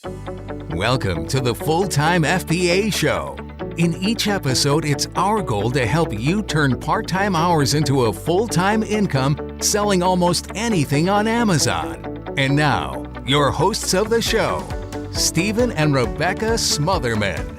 Welcome to the Full-Time FBA Show. In each episode, it's our goal to help you turn part-time hours into a full-time income selling almost anything on Amazon. And now, your hosts of the show, Stephen and Rebecca Smotherman.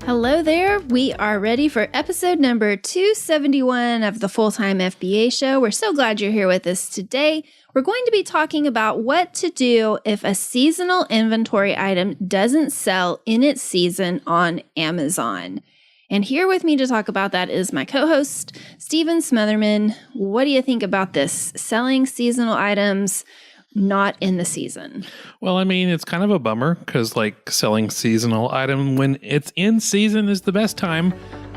Hello there. We are ready for episode number 271 of the Full-Time FBA Show. We're so glad you're here with us today. We're going to be talking about what to do if a seasonal inventory item doesn't sell in its season on Amazon. And here with me to talk about that is my co-host, Stephen Smotherman. What do you think about this? Selling seasonal items not in the season? Well, I mean, it's kind of a bummer because selling seasonal item when it's in season is the best time.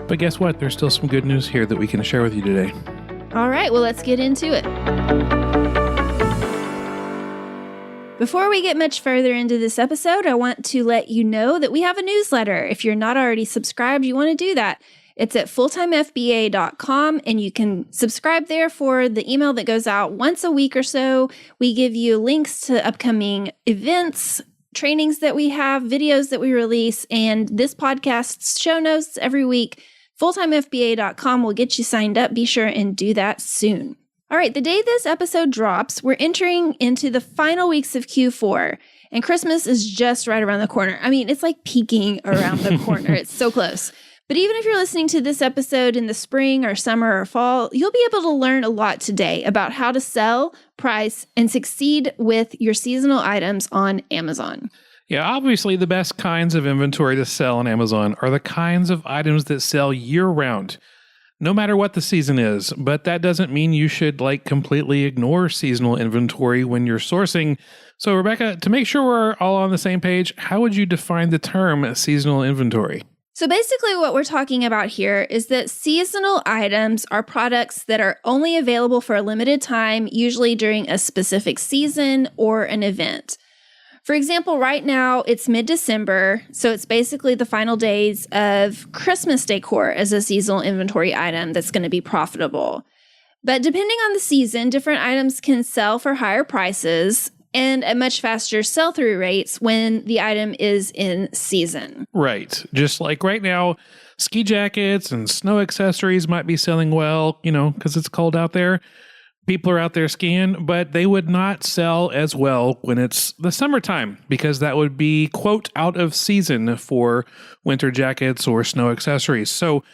But guess what? There's still some good news here that we can share with you today. All right, well, let's get into it. Before we get much further into this episode, I want to let you know that we have a newsletter. If you're not already subscribed, you want to do that. It's at fulltimefba.com, and you can subscribe there for the email that goes out once a week or so. We give you links to upcoming events, trainings that we have, videos that we release, and this podcast's show notes every week. Fulltimefba.com will get you signed up. Be sure and do that soon. All right, the day this episode drops, we're entering into the final weeks of Q4, and Christmas is just right around the corner. I mean, it's like peeking around the corner. It's so close. But even if you're listening to this episode in the spring or summer or fall, you'll be able to learn a lot today about how to sell, price, and succeed with your seasonal items on Amazon. Yeah, obviously the best kinds of inventory to sell on Amazon are the kinds of items that sell year-round, no matter what the season is. But that doesn't mean you should completely ignore seasonal inventory when you're sourcing. So Rebecca, to make sure we're all on the same page, how would you define the term seasonal inventory? So basically what we're talking about here is that seasonal items are products that are only available for a limited time, usually during a specific season or an event. For example, right now it's mid-December, so it's basically the final days of Christmas decor as a seasonal inventory item that's going to be profitable. But depending on the season, different items can sell for higher prices and at much faster sell-through rates when the item is in season. Right. Just like right now, ski jackets and snow accessories might be selling well, because it's cold out there. People are out there skiing, but they would not sell as well when it's the summertime because that would be, quote, out of season for winter jackets or snow accessories. So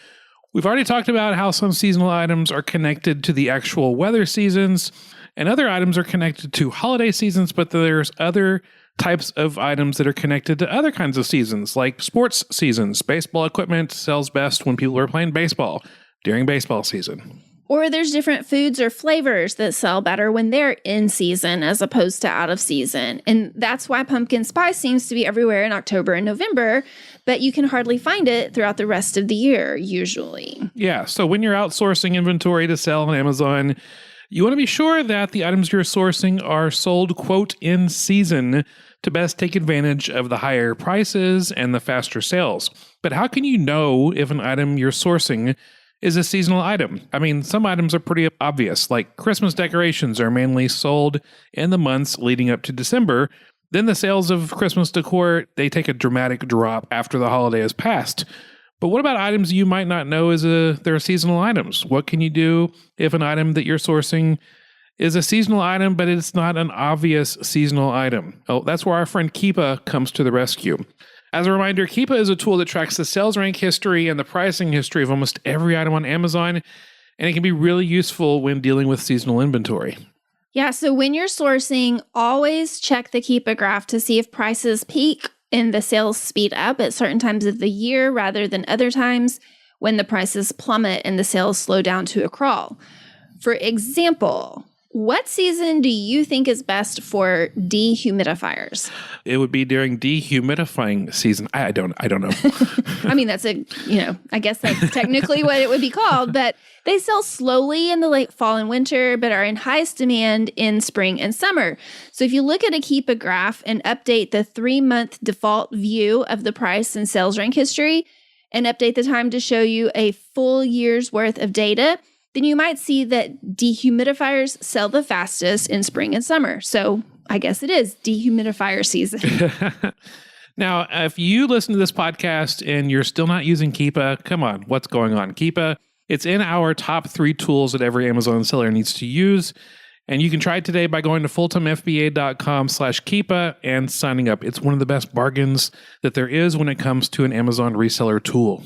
we've already talked about how some seasonal items are connected to the actual weather seasons and other items are connected to holiday seasons, but there's other types of items that are connected to other kinds of seasons, like sports seasons. Baseball equipment sells best when people are playing baseball during baseball season. Or there's different foods or flavors that sell better when they're in season as opposed to out of season. And that's why pumpkin spice seems to be everywhere in October and November, but you can hardly find it throughout the rest of the year, usually. Yeah, so when you're outsourcing inventory to sell on Amazon, you want to be sure that the items you're sourcing are sold, quote, in season to best take advantage of the higher prices and the faster sales. But how can you know if an item you're sourcing is a seasonal item? I mean, some items are pretty obvious, like Christmas decorations are mainly sold in the months leading up to December. Then the sales of Christmas decor, they take a dramatic drop after the holiday has passed. But what about items you might not know they're seasonal items? What can you do if an item that you're sourcing is a seasonal item, but it's not an obvious seasonal item? Oh, that's where our friend Keepa comes to the rescue. As a reminder, Keepa is a tool that tracks the sales rank history and the pricing history of almost every item on Amazon, and it can be really useful when dealing with seasonal inventory. Yeah, so when you're sourcing, always check the Keepa graph to see if prices peak and the sales speed up at certain times of the year rather than other times when the prices plummet and the sales slow down to a crawl. For example, what season do you think is best for dehumidifiers? It would be during dehumidifying season. I don't know. I mean, that's I guess that's technically what it would be called, but they sell slowly in the late fall and winter, but are in highest demand in spring and summer. So if you look at a Keepa graph and update the 3-month default view of the price and sales rank history and update the time to show you a full year's worth of data, then you might see that dehumidifiers sell the fastest in spring and summer. So I guess it is dehumidifier season. Now, if you listen to this podcast and you're still not using Keepa, come on, what's going on? Keepa, it's in our top 3 tools that every Amazon seller needs to use. And you can try it today by going to fulltimefba.com/Keepa and signing up. It's one of the best bargains that there is when it comes to an Amazon reseller tool.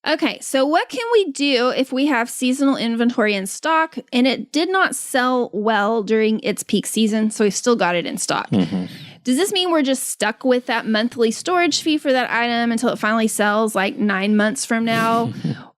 Okay, so what can we do if we have seasonal inventory in stock and it did not sell well during its peak season, so we've still got it in stock? Does this mean we're just stuck with that monthly storage fee for that item until it finally sells like 9 months from now?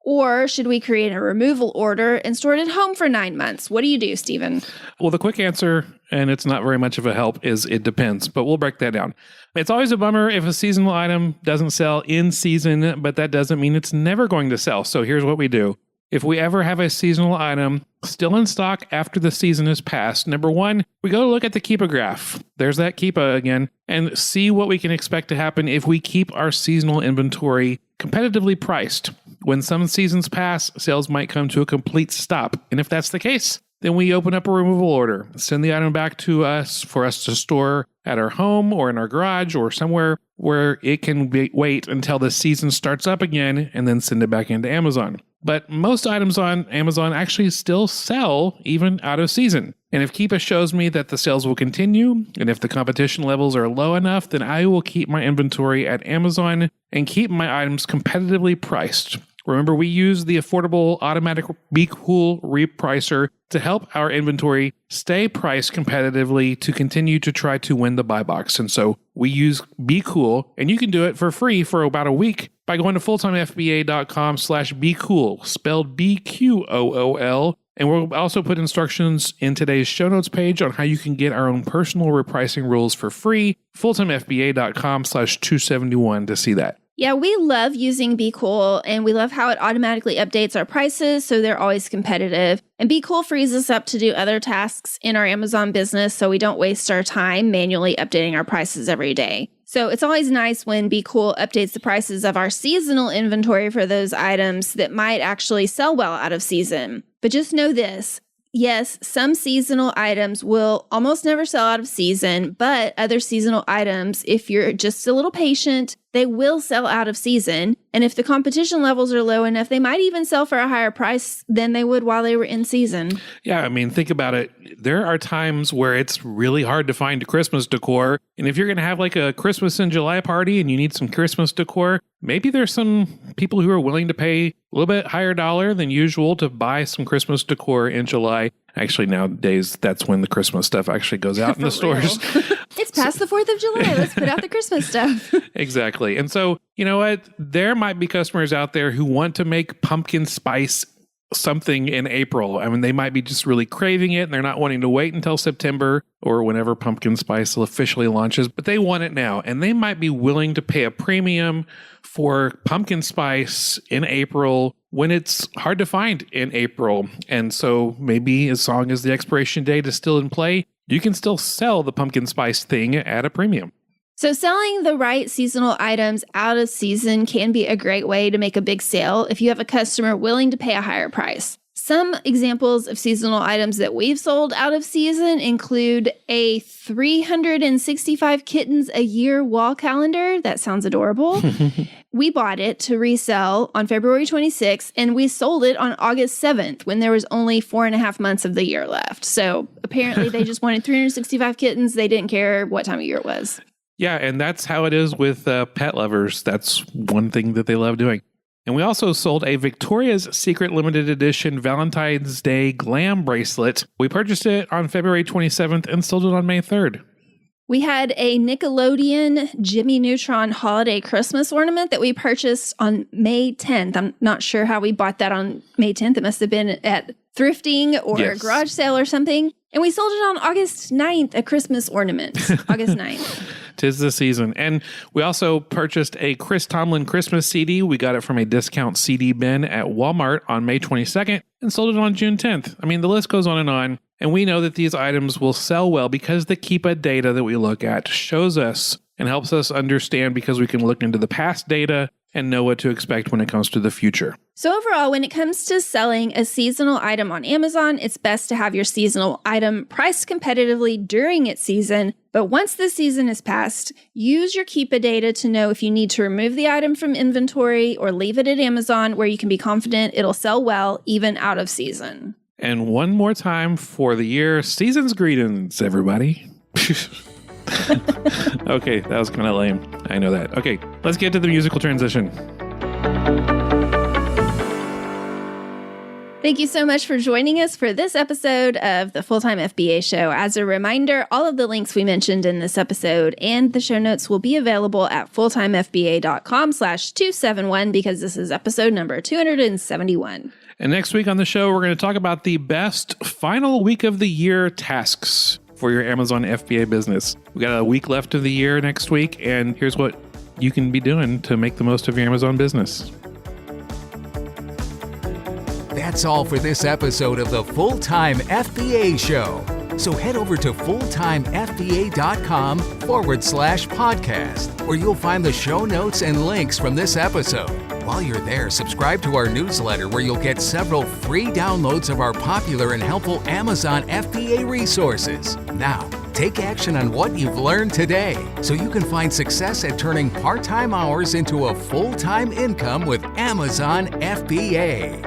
Or should we create a removal order and store it at home for 9 months? What do you do, Stephen? Well, the quick answer, and it's not very much of a help, is it depends, but we'll break that down. It's always a bummer if a seasonal item doesn't sell in season, but that doesn't mean it's never going to sell. So here's what we do. If we ever have a seasonal item still in stock after the season is passed, number one, we go look at the Keepa graph. There's that Keepa again, and see what we can expect to happen if we keep our seasonal inventory competitively priced. When some seasons pass, sales might come to a complete stop. And if that's the case, then we open up a removal order, send the item back to us for us to store at our home or in our garage or somewhere where it can wait until the season starts up again and then send it back into Amazon. But most items on Amazon actually still sell even out of season. And if Keepa shows me that the sales will continue, and if the competition levels are low enough, then I will keep my inventory at Amazon and keep my items competitively priced. Remember, we use the affordable automatic Be Cool repricer to help our inventory stay priced competitively to continue to try to win the buy box. And so we use Be Cool, and you can do it for free for about a week by going to fulltimefba.com/Be Cool, spelled BQOOL. And we'll also put instructions in today's show notes page on how you can get our own personal repricing rules for free. fulltimefba.com/271 to see that. Yeah, we love using Be Cool, and we love how it automatically updates our prices so they're always competitive. And Be Cool frees us up to do other tasks in our Amazon business so we don't waste our time manually updating our prices every day. So it's always nice when Be Cool updates the prices of our seasonal inventory for those items that might actually sell well out of season. But just know this. Yes, some seasonal items will almost never sell out of season, but other seasonal items, if you're just a little patient, they will sell out of season. And if the competition levels are low enough, they might even sell for a higher price than they would while they were in season. Yeah, I mean, think about it. There are times where it's really hard to find Christmas decor. And if you're going to have like a Christmas in July party and you need some Christmas decor, maybe there's some people who are willing to pay a little bit higher dollar than usual to buy some Christmas decor in July. Actually, nowadays, that's when the Christmas stuff actually goes out in the stores. It's past the 4th of July. Let's put out the Christmas stuff. Exactly. And so, you know what? There might be customers out there who want to make pumpkin spice something in April. I mean, they might be just really craving it and they're not wanting to wait until September or whenever pumpkin spice officially launches, but they want it now. And they might be willing to pay a premium for pumpkin spice in April when it's hard to find in April. And so maybe as long as the expiration date is still in play, you can still sell the pumpkin spice thing at a premium. So selling the right seasonal items out of season can be a great way to make a big sale if you have a customer willing to pay a higher price. Some examples of seasonal items that we've sold out of season include a 365 kittens a year wall calendar. That sounds adorable. We bought it to resell on February 26th, and we sold it on August 7th when there was only 4.5 months of the year left. So apparently they just wanted 365 kittens. They didn't care what time of year it was. Yeah, and that's how it is with pet lovers. That's one thing that they love doing. And we also sold a Victoria's Secret Limited Edition Valentine's Day Glam Bracelet. We purchased it on February 27th and sold it on May 3rd. We had a Nickelodeon Jimmy Neutron holiday Christmas ornament that we purchased on May 10th. I'm not sure how we bought that on May 10th. It must have been at thrifting or a garage sale or something. And we sold it on August 9th, a Christmas ornament. August 9th. 'Tis the season. And we also purchased a Chris Tomlin Christmas CD. We got it from a discount CD bin at Walmart on May 22nd and sold it on June 10th. I mean, the list goes on. And we know that these items will sell well because the Keepa data that we look at shows us and helps us understand, because we can look into the past data and know what to expect when it comes to the future. So overall, when it comes to selling a seasonal item on Amazon, it's best to have your seasonal item priced competitively during its season. But once the season is passed, use your Keepa data to know if you need to remove the item from inventory or leave it at Amazon, where you can be confident it'll sell well even out of season. And one more time for the year, season's greetings, everybody. Okay, that was kind of lame. I know that. Okay, let's get to the musical transition. Thank you so much for joining us for this episode of the Full-Time FBA Show. As a reminder, all of the links we mentioned in this episode and the show notes will be available at fulltimefba.com/271 because this is episode number 271. And next week on the show, we're going to talk about the best final week of the year tasks for your Amazon FBA business. We got a week left of the year next week, and here's what you can be doing to make the most of your Amazon business. That's all for this episode of the Full-Time FBA Show. So head over to fulltimefba.com/podcast, where you'll find the show notes and links from this episode. While you're there, subscribe to our newsletter, where you'll get several free downloads of our popular and helpful Amazon FBA resources. Now, take action on what you've learned today so you can find success at turning part-time hours into a full-time income with Amazon FBA.